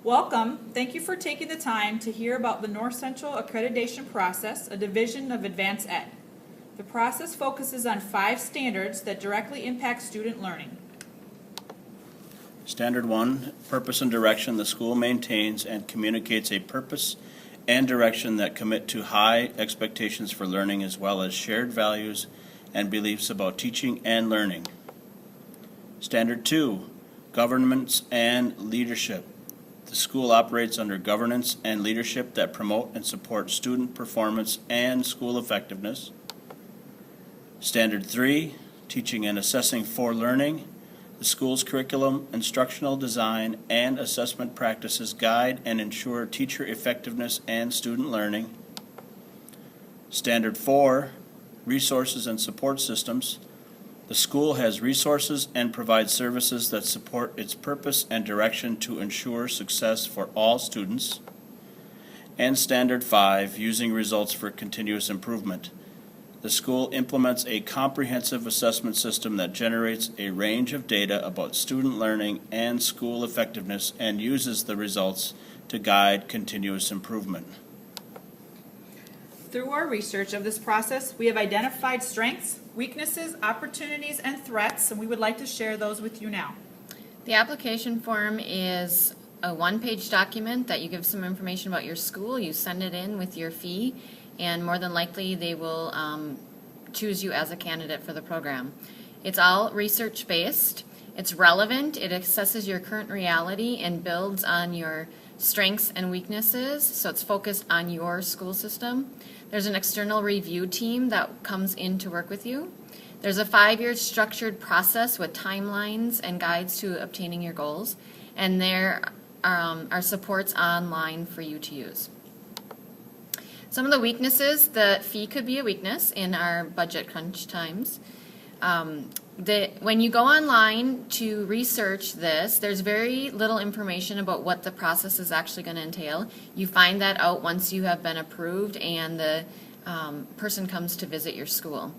Welcome. Thank you for taking the time to hear about the North Central Accreditation Process, a division of Advanced Ed. The process focuses on 5 standards that directly impact student learning. Standard 1, purpose and direction. The school maintains and communicates a purpose and direction that commit to high expectations for learning as well as shared values and beliefs about teaching and learning. Standard 2, governance and leadership. The school operates under governance and leadership that promote and support student performance and school effectiveness. Standard 3, teaching and assessing for learning. The school's curriculum, instructional design, and assessment practices guide and ensure teacher effectiveness and student learning. Standard 4, resources and support systems. The school has resources and provides services that support its purpose and direction to ensure success for all students. And Standard 5, using results for continuous improvement. The school implements a comprehensive assessment system that generates a range of data about student learning and school effectiveness and uses the results to guide continuous improvement. Through our research of this process, we have identified strengths, weaknesses, opportunities, and threats, and we would like to share those with you now. The application form is a one-page document that you give some information about your school. You send it in with your fee, and more than likely they will choose you as a candidate for the program. It's all research-based. It's relevant. It assesses your current reality and builds on your strengths and weaknesses, so it's focused on your school system. There's an external review team that comes in to work with you. There's a 5-year structured process with timelines and guides to obtaining your goals, and there are supports online for you to use. Some of the weaknesses, the fee could be a weakness in our budget crunch times. When you go online to research this, there's very little information about what the process is actually going to entail. You find that out once you have been approved and the person comes to visit your school.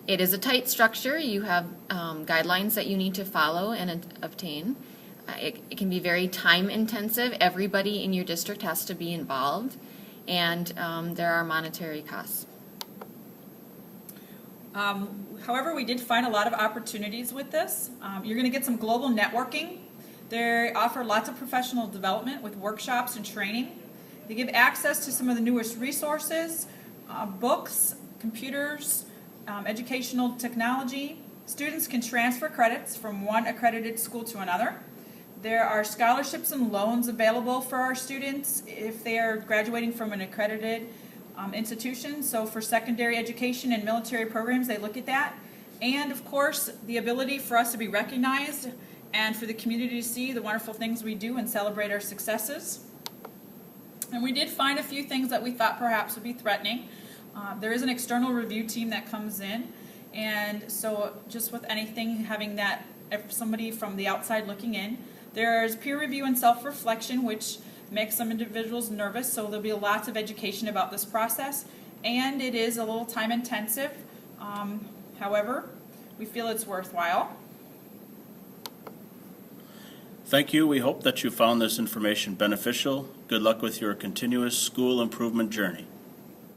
It is a tight structure. You have guidelines that you need to follow and obtain. It can be very time intensive. Everybody in your district has to be involved, and there are monetary costs. However, we did find a lot of opportunities with this. You're going to get some global networking. They offer lots of professional development with workshops and training. They give access to some of the newest resources, books, computers, educational technology. Students can transfer credits from one accredited school to another. There are scholarships and loans available for our students if they are graduating from an accredited institution. So for secondary education and military programs, they look at that. And of course, the ability for us to be recognized and for the community to see the wonderful things we do and celebrate our successes. And we did find a few things that we thought perhaps would be threatening. There is an external review team that comes in, and so just with anything, having that, if somebody from the outside looking in. There's peer review and self-reflection, which makes some individuals nervous, so there'll be lots of education about this process, and it is a little time intensive. However, we feel it's worthwhile. Thank you. We hope that you found this information beneficial. Good luck with your continuous school improvement journey.